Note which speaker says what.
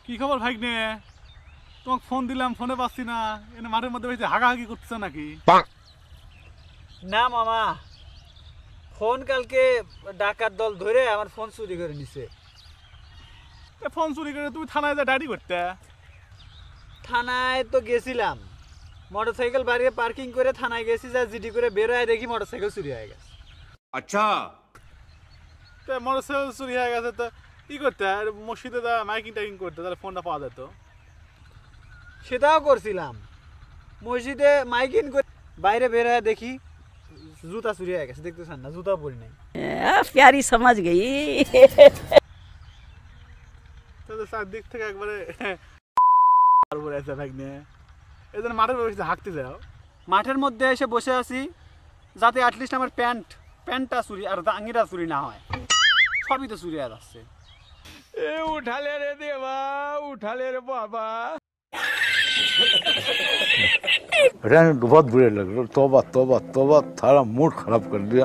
Speaker 1: কি খবর ভাইগনে? তোমাকে ফোন দিলাম, ফোনে পাচ্ছি না। এনে মাঠের মধ্যে বসে হাগাহাগি করতেছ নাকি?
Speaker 2: না মামা, ফোন কালকে ডাকাত দল ধরে আমার ফোন চুরি করে নিছে।
Speaker 1: ফোন চুরি করে তুমি থানায় যা ডায়েরি করতে।
Speaker 2: থানায় তো গেছিলাম, মোটরসাইকেল বাড়িয়ে পার্কিং করে থানায় গেছি, যা জিডি করে বের হয়ে দেখি মোটরসাইকেল চুরি হয়ে গেছে।
Speaker 3: আচ্ছা,
Speaker 1: মোটরসাইকেল চুরি হয়ে গেছে তো কি করতে? মসজিদে যা মাইকিং টাইকিং করতে, তাহলে ফোনটা পাওয়া যেত।
Speaker 2: সেটাও করছিলাম, মসজিদে মাইকিং করে বাইরে বের হয়ে দেখি জুতা চুরি হয়ে গেছে। দেখতেছেন না, জুতাও পরি নাই।
Speaker 4: प्यारी समझ गई।
Speaker 1: তাহলে চারদিক থেকে একবারে ভাইগনে। এই জন্য মাঠের বসে হাঁকতে যাও।
Speaker 2: মাঠের মধ্যে এসে বসে আছি যাতে অ্যাটলিস্ট আমার প্যান্টটা চুরি আর আঙিটা চুরি না হয়। সবই তো চুরি হয়ে যাচ্ছে।
Speaker 3: এ উঠালে রে দেবা, উঠালে রে বাবা।
Speaker 5: बहुत बुरे लग रहे। तौबा तौबा तौबा, थारा मूड खराब कर दिया।